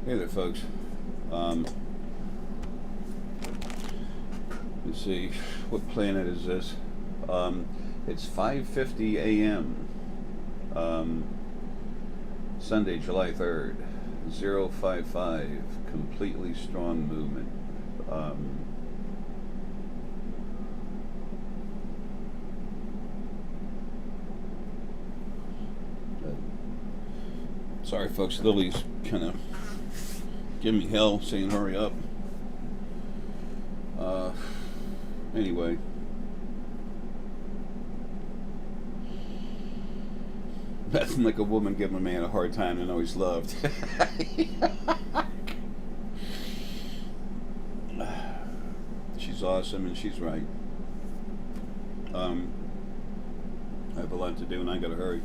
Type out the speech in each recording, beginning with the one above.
Hey there, folks. Um, let's see, what planet is this? It's 5:50 a.m. Um, Sunday, July 3rd, 055, completely strong movement. Um, Sorry, folks. Lily's kind of giving me hell, saying hurry up. Uh, anyway. That's like a woman giving a man a hard time and always loved. She's awesome and she's right. I have a lot to do and I gotta hurry.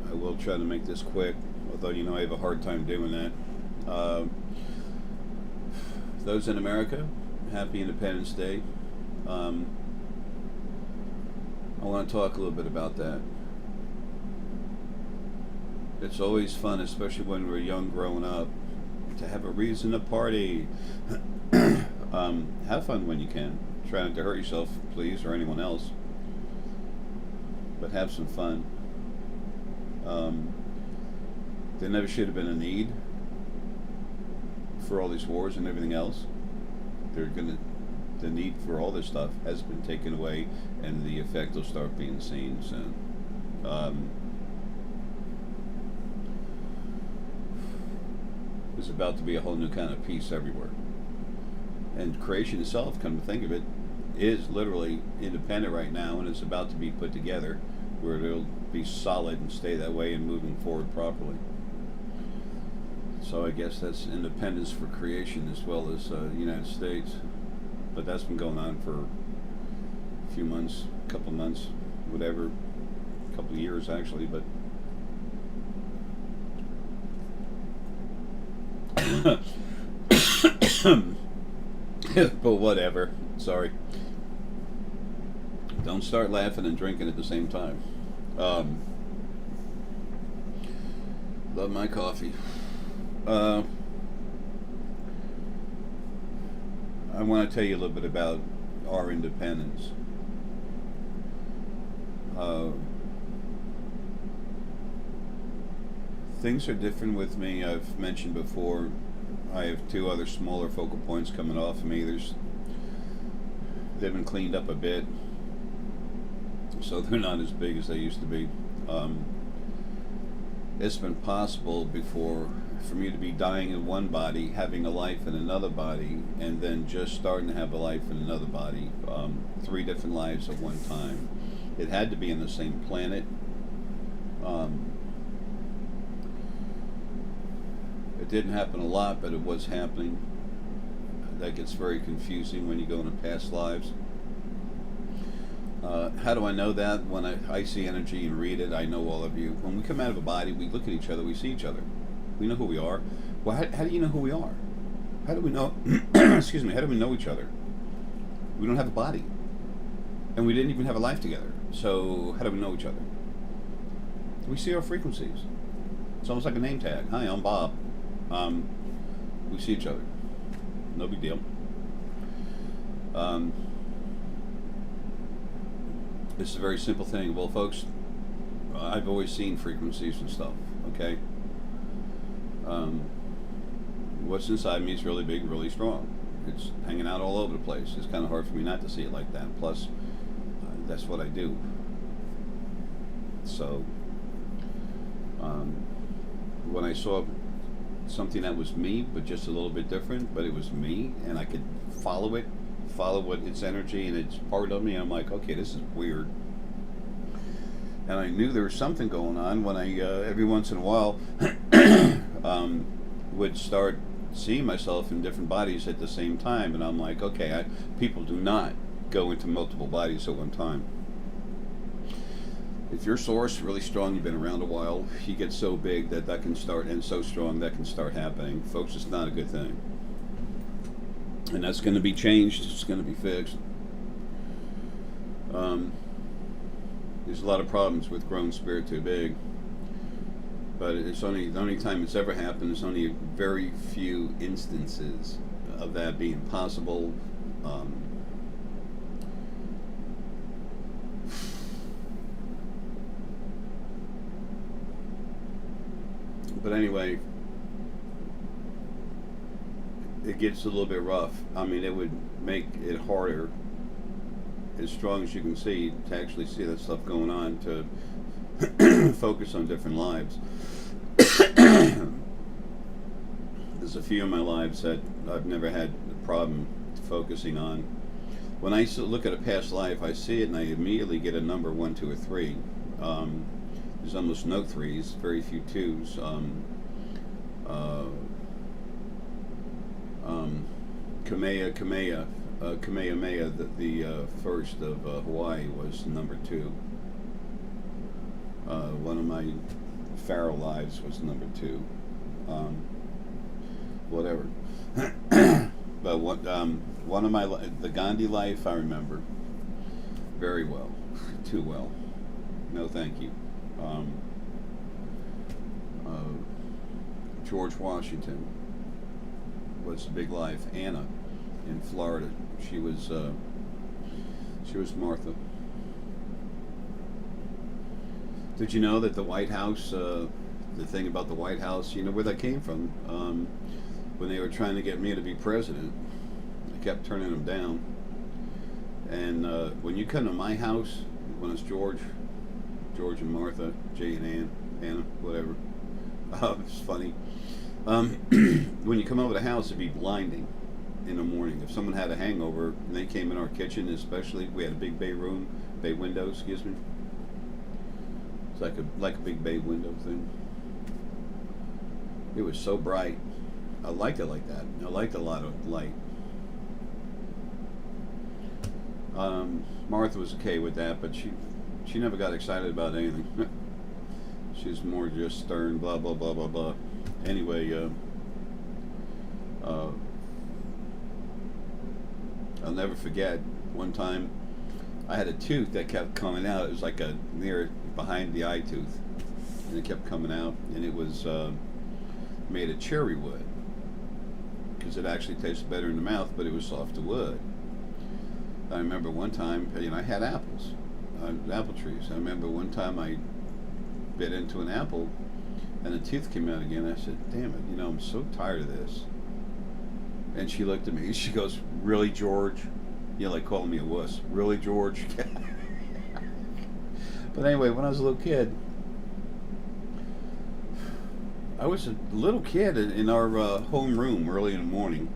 I will try to make this quick, although I have a hard time doing that. Those in America, happy Independence Day. I want to talk a little bit about that. It's always fun, especially when we're young growing up, to have a reason to party. Have fun when you can. Try not to hurt yourself, please, or anyone else. But have some fun. There never should have been a need for all these wars and everything else. The need for all this stuff has been taken away, and the effect will start being seen soon. There's about to be a whole new kind of peace everywhere. And creation itself, come to think of it, is literally independent right now, and it's about to be put together where it'll be solid and stay that way and moving forward properly. So I guess that's independence for creation as well as the United States. But that's been going on for a few months, couple months, whatever, a couple of years actually, but but whatever. Sorry. Don't start laughing and drinking at the same time. Love my coffee. I want to tell you a little bit about our independence. Things are different with me. I've mentioned before, I have two other smaller focal points coming off of me. They've been cleaned up a bit, so they're not as big as they used to be. It's been possible before for me to be dying in one body, having a life in another body, and then just starting to have a life in another body. 3 different lives at one time. It had to be in the same planet. It didn't happen a lot, but it was happening. That gets very confusing when you go into past lives. How do I know that? When I see energy and read it, I know all of you. When we come out of a body, we look at each other, we see each other. We know who we are. Well, how do you know who we are? How do we know, excuse me, how do we know each other? We don't have a body. And we didn't even have a life together. So how do we know each other? We see our frequencies. It's almost like a name tag. Hi, I'm Bob. We see each other. No big deal. It's a very simple thing. Well, folks, I've always seen frequencies and stuff, okay? What's inside me is really big, really strong. It's hanging out all over the place. It's kind of hard for me not to see it like that. Plus, that's what I do. So, when I saw something that was me, but just a little bit different, but it was me, and I could follow what its energy, and it's part of me, I'm like, okay, this is weird. And I knew there was something going on when I, every once in a while, would start seeing myself in different bodies at the same time, and I'm like, okay, people do not go into multiple bodies at one time. If your source really strong, you've been around a while, you get so big that can start, and so strong that can start happening. Folks, it's not a good thing. And that's going to be changed. It's going to be fixed. There's a lot of problems with growing spirit too big. but it's only the only time it's ever happened. There's only very few instances of that being possible. Um, but anyway, it gets a little bit rough. I mean, it would make it harder, as strong as you can see, to actually see that stuff going on, to focus on different lives. There's a few in my lives that I've never had a problem focusing on. When I look at a past life, I see it and I immediately get a number 1, 2, or 3. There's almost no 3s, very few 2s. Kamehameha, the first of Hawaii, was number 2. One of my Pharaoh lives was number 2. Whatever. But one of the Gandhi life I remember very well, too well. No, thank you. George Washington was the big life. Anna in Florida. She was Martha. Did you know that the White House, the thing about the White House, you know where that came from? When they were trying to get me to be president, I kept turning them down. And when you come to my house, when it's George and Martha, Jay and Anna, whatever, it's funny. When you come over the house, it'd be blinding in the morning. If someone had a hangover and they came in our kitchen, especially, we had a big bay window, excuse me. It's like a big bay window thing. It was so bright. I liked it like that. I liked a lot of light. Martha was okay with that, but she never got excited about anything. She was more just stern, blah blah blah blah blah. Anyway, I'll never forget one time I had a tooth that kept coming out. It was like near behind the eye tooth, and it kept coming out, and it was made of cherry wood, because it actually tasted better in the mouth, but it was softer wood. I remember one time, I had apples, apple trees. I remember one time I bit into an apple, and the tooth came out again. I said, "Damn it! I'm so tired of this." And she looked at me. She goes, "Really, George?" Like calling me a wuss. "Really, George?" But anyway, when I was a little kid, I was a little kid in our home room early in the morning,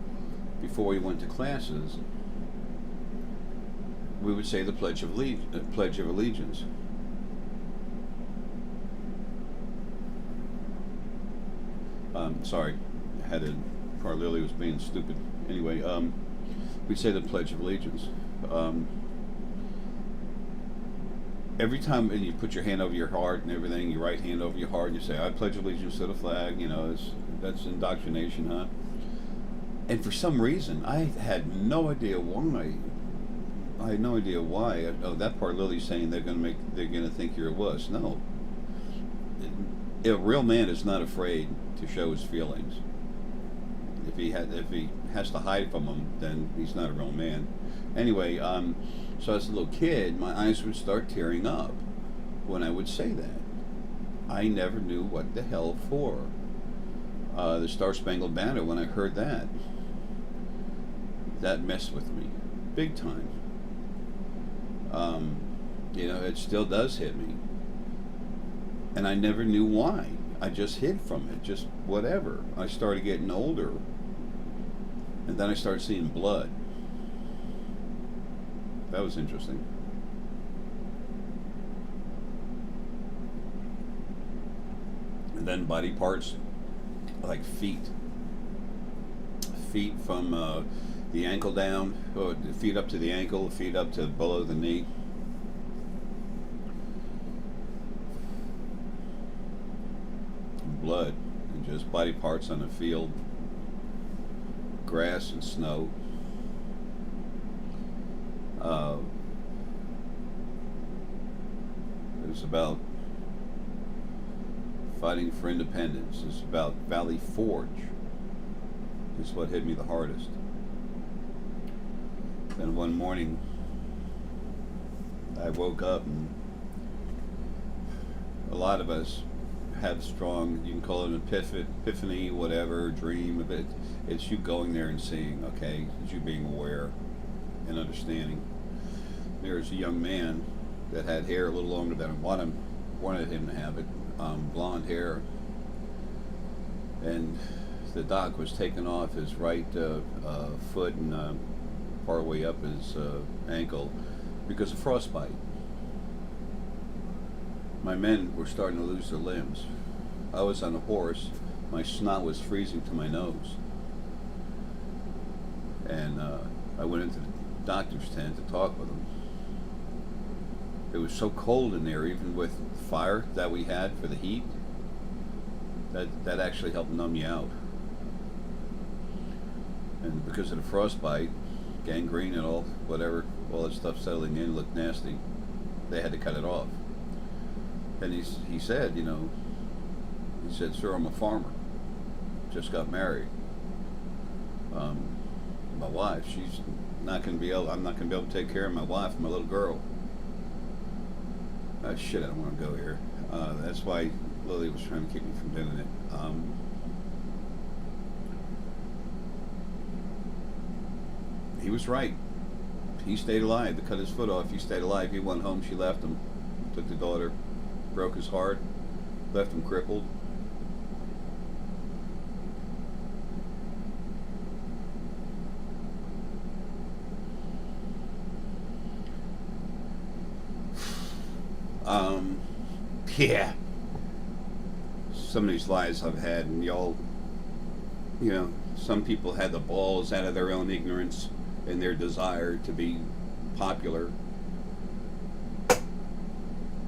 before we went to classes. We would say the Pledge of Allegiance. Sorry, poor Lily was being stupid. Anyway, we'd say the Pledge of Allegiance. Every time you put your hand over your heart and everything, your right hand over your heart, and you say, "I pledge allegiance to the flag," that's indoctrination, huh? And for some reason, I had no idea why. Oh, that part Lily's saying they're gonna think you're a wuss. No. A real man is not afraid to show his feelings. If he has to hide from them, then he's not a real man. Anyway, so as a little kid, my eyes would start tearing up when I would say that. I never knew what the hell for. The Star Spangled Banner, when I heard that messed with me big time. It still does hit me. And I never knew why. I just hid from it, just whatever. I started getting older, and then I started seeing blood. That was interesting. And then body parts, like feet from the ankle down, or the feet up to the ankle, feet up to below the knee. Blood, and just body parts on the field, grass and snow. It was about fighting for independence. It's about Valley Forge. Is what hit me the hardest. Then one morning, I woke up, and a lot of us have strong, you can call it an epiphany, whatever, dream of it. It's you going there and seeing, okay? It's you being aware and understanding. There's a young man that had hair a little longer than I wanted him to have it, blonde hair, and the doc was taking off his right foot and part way up his ankle because of frostbite. My men were starting to lose their limbs. I was on a horse. My snot was freezing to my nose. And I went into the doctor's tent to talk with him. It was so cold in there, even with fire that we had for the heat, that actually helped numb you out. And because of the frostbite, gangrene and all that stuff settling in looked nasty, they had to cut it off. And he said, sir, I'm a farmer. Just got married. My wife, I'm not going to be able to take care of my wife and my little girl. Shit, I don't want to go here. That's why Lily was trying to keep me from doing it. He was right. He stayed alive. They cut his foot off. He stayed alive. He went home. She left him. Took the daughter. Broke his heart. Left him crippled. Yeah. Some of these lives I've had, and some people had the balls out of their own ignorance and their desire to be popular.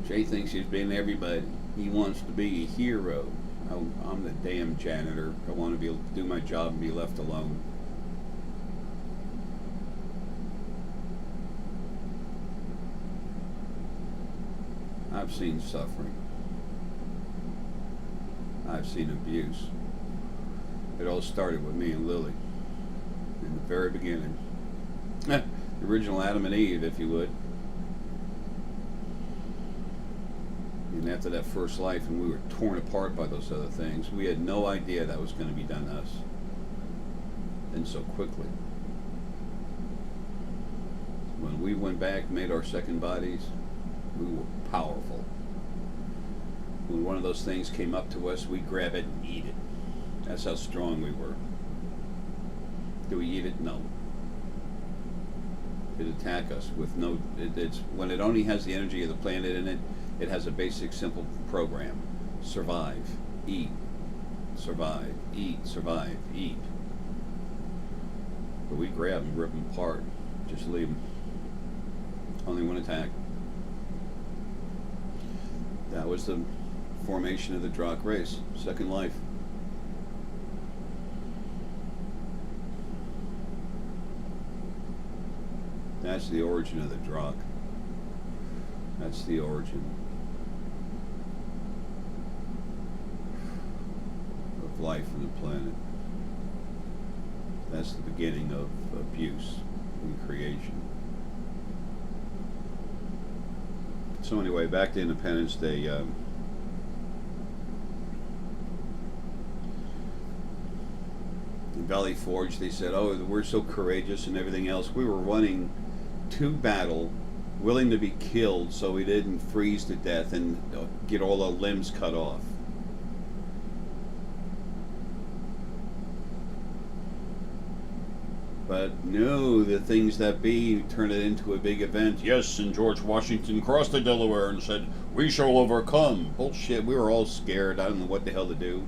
Jay thinks he's been everybody. He wants to be a hero. I'm the damn janitor. I want to be able to do my job and be left alone. I've seen suffering. I've seen abuse. It all started with me and Lily in the very beginning. The original Adam and Eve, if you would. And after that first life, and we were torn apart by those other things, we had no idea that was going to be done to us. And so quickly. When we went back, made our second bodies, we were powerful. When one of those things came up to us, we'd grab it and eat it. That's how strong we were. Do we eat it? No. It'd attack us with no... It's when it only has the energy of the planet in it, it has a basic, simple program. Survive, eat, survive, eat, survive, eat. But we grab them, rip them apart, just leave them. Only one attack. That was the formation of the Drock race, second life. That's the origin of the Drock. That's the origin of life on the planet. That's the beginning of abuse and creation. So anyway, back to Independence Day. In Valley Forge, they said, "Oh, we're so courageous and everything else." We were running to battle, willing to be killed, so we didn't freeze to death and get all our limbs cut off. But no, the things that be turn it into a big event. Yes, and George Washington crossed the Delaware and said, "We shall overcome." Bullshit, we were all scared. I don't know what the hell to do.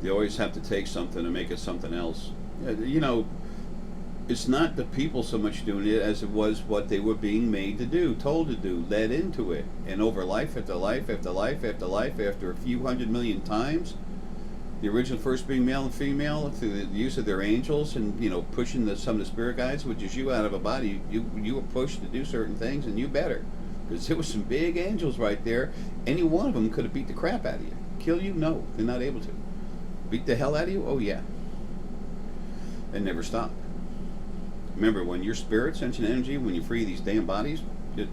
You always have to take something and make it something else. It's not the people so much doing it as it was what they were being made to do, told to do, led into it. And over life after life after life after life, after a few 100 million times, The original first being male and female through the use of their angels and pushing some of the spirit guides, which is you out of a body. You were pushed to do certain things, and you better, because there was some big angels right there. Any one of them could have beat the crap out of you. Kill you? No, they're not able to. Beat the hell out of you? Oh yeah. And never stop. Remember, when your spirit, sentient energy, when you free these damn bodies, you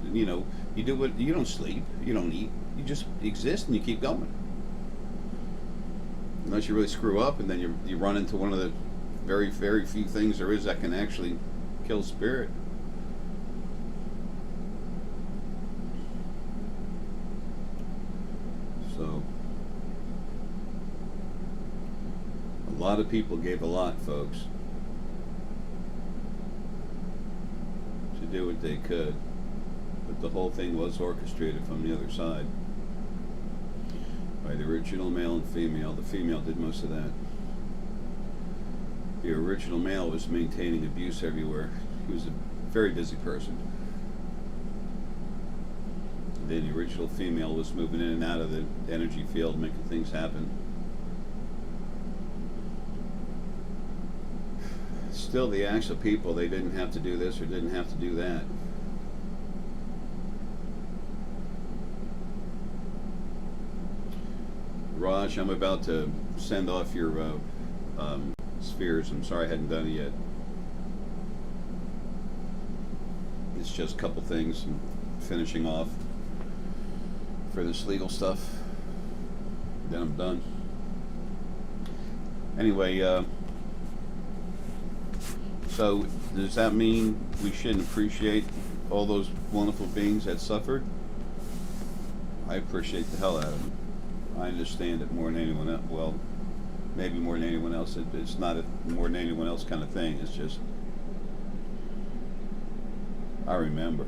do what you don't sleep, you don't eat, you just exist and you keep going. Unless you really screw up, and then you run into one of the very, very few things there is that can actually kill spirit. So, a lot of people gave a lot, folks, to do what they could, but the whole thing was orchestrated from the other side. By the original male and female. The female did most of that. The original male was maintaining abuse everywhere. He was a very busy person. And then the original female was moving in and out of the energy field, making things happen. Still, the actual people, they didn't have to do this or didn't have to do that. Raj, I'm about to send off your spheres. I'm sorry I hadn't done it yet. It's just a couple things I'm finishing off for this legal stuff. Then I'm done. Anyway, so does that mean we shouldn't appreciate all those wonderful beings that suffered? I appreciate the hell out of them. I understand it more than anyone else. Well, maybe more than anyone else. It's not a more than anyone else kind of thing. It's just, I remember.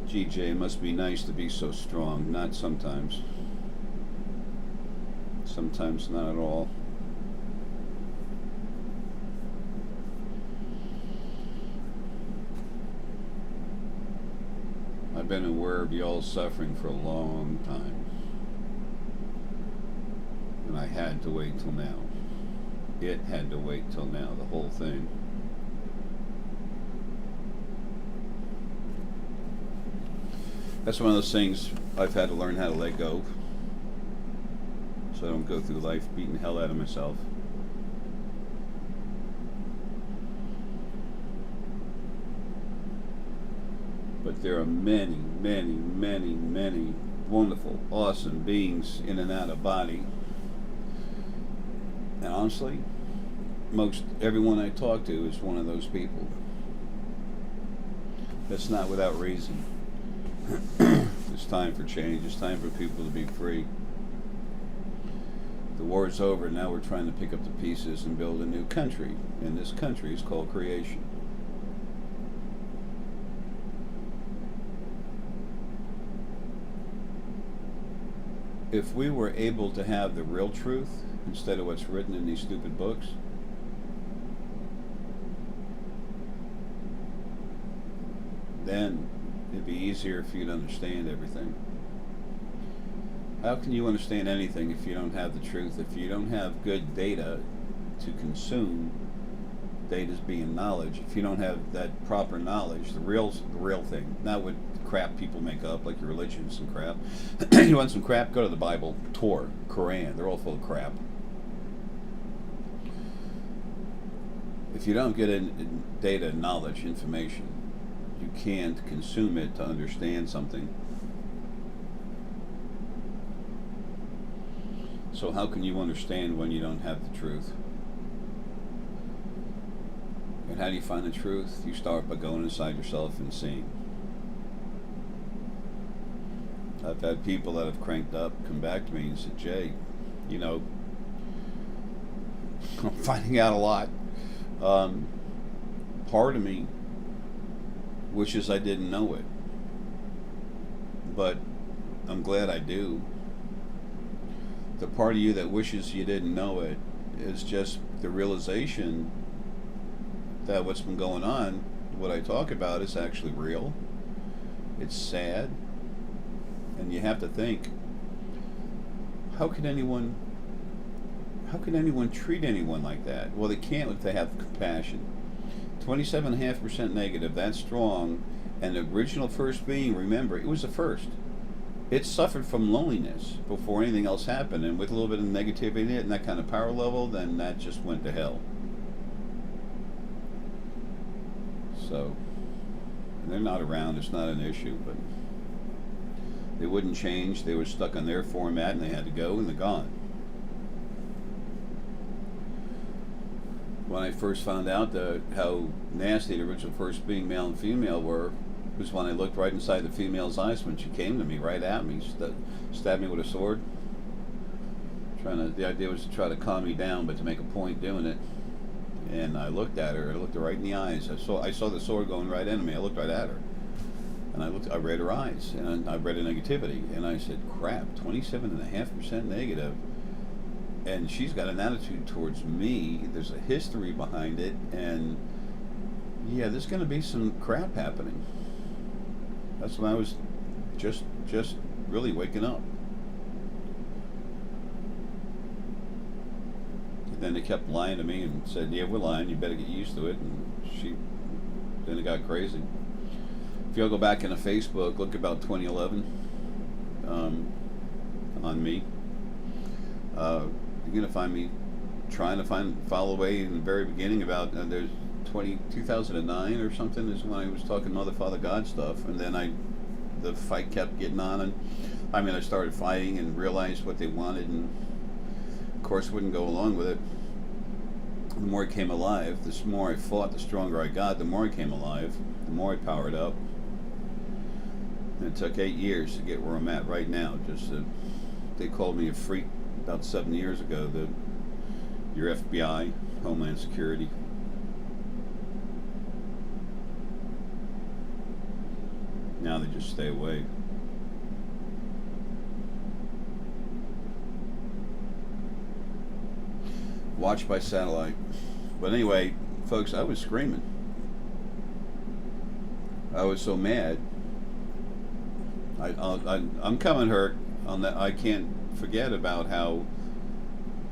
GJ, it must be nice to be so strong. Not sometimes. Sometimes not at all. I've been aware of y'all's suffering for a long time. And I had to wait till now. It had to wait till now, the whole thing. That's one of those things I've had to learn how to let go, so I don't go through life beating the hell out of myself. But there are many, many, many, many wonderful, awesome beings in and out of body. And honestly, most everyone I talk to is one of those people. That's not without reason. It's time for change. It's time for people to be free. The war's over. Now we're trying to pick up the pieces and build a new country. And this country is called creation. If we were able to have the real truth instead of what's written in these stupid books, then it'd be easier for you to understand everything. How can you understand anything if you don't have the truth? If you don't have good data to consume, data's being knowledge. If you don't have that proper knowledge, the real thing, not what crap people make up, like your religions and crap. You want some crap? Go to the Bible, Torah, Quran. They're all full of crap. If you don't get in data, knowledge, information, you can't consume it to understand something. So how can you understand when you don't have the truth? And how do you find the truth? You start by going inside yourself and seeing. I've had people that have cranked up come back to me and said, Jay, I'm finding out a lot. Part of me wishes I didn't know it, but I'm glad I do. The part of you that wishes you didn't know it is just the realization that what's been going on, what I talk about, is actually real. It's sad. And you have to think, how could anyone treat anyone like that? Well, they can't if they have compassion. 27.5% negative, that's strong. And the original first being, remember, it was the first. It suffered from loneliness before anything else happened, and with a little bit of negativity in it and that kind of power level, then that just went to hell. So, they're not around, it's not an issue, but they wouldn't change. They were stuck on their format and they had to go, and they're gone. When I first found out how nasty the original first being, male and female, were, was when I looked right inside the female's eyes when she came to me, right at me, stabbed me with a sword. The idea was to try to calm me down, but to make a point doing it. And I looked at her. I looked her right in the eyes. I saw the sword going right into me. I looked right at her, and I read her eyes, and I read the negativity, and I said, "Crap, 27.5% negative." And she's got an attitude towards me. There's a history behind it, and yeah, there's going to be some crap happening. That's when I was just really waking up. And then they kept lying to me and said, "Yeah, we're lying. You better get used to it." And then it got crazy. If you'll go back into Facebook, look about 2011 on me. You're gonna find me trying to follow away in the very beginning about there's 2009 or something is when I was talking Mother Father God stuff, and then the fight kept getting on, and I started fighting and realized what they wanted, and of course wouldn't go along with it. The more I came alive, the more I fought, the stronger I got. The more I came alive, the more I powered up. And it took 8 years to get where I'm at right now. They called me a freak about 7 years ago. Your FBI, Homeland Security. Now they just stay away. Watch by satellite. But anyway, folks, I was screaming. I was so mad. I'm coming hurt on that. I can't forget about how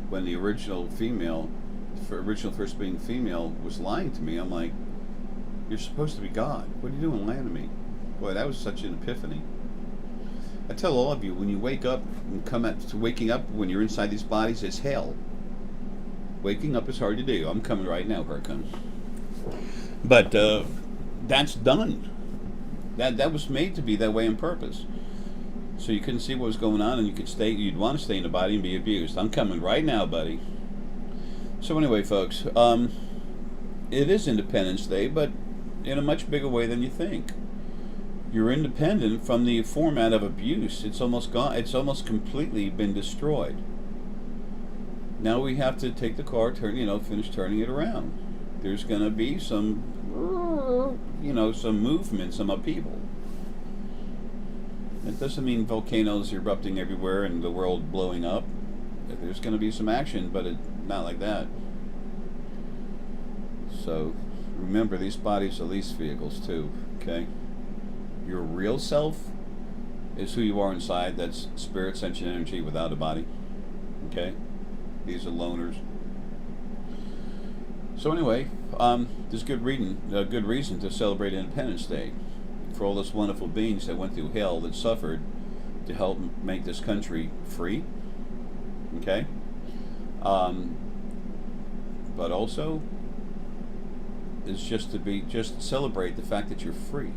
when the original first being female was lying to me, I'm like, "You're supposed to be God. What are you doing lying to me?" Boy, that was such an epiphany. I tell all of you, when you wake up and waking up when you're inside these bodies, it's hell. Waking up is hard to do. I'm coming right now. Here it comes. But that's done. That was made to be that way on purpose. So you couldn't see what was going on, and you'd want to stay in the body and be abused. I'm coming right now, buddy. So anyway, folks, it is Independence Day, but in a much bigger way than you think. You're independent from the format of abuse. It's almost gone. It's almost completely been destroyed. Now we have to take the car, finish turning it around. There's going to be some movement, some upheaval. It doesn't mean volcanoes erupting everywhere and the world blowing up. There's going to be some action, but not like that. So remember, these bodies are lease vehicles too, okay? Your real self is who you are inside. That's spirit, sentient energy without a body, okay? These are loners. So anyway, there's good reason to celebrate Independence Day for all those wonderful beings that went through hell, that suffered to help make this country free. Okay, but also is just celebrate the fact that you're free.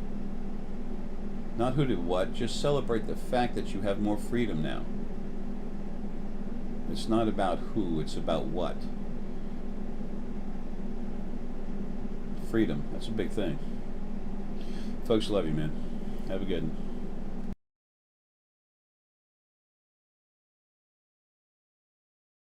Not who did what, just celebrate the fact that you have more freedom now. It's not about who, it's about what. Freedom, that's a big thing. Folks, love you, man. Have a good one.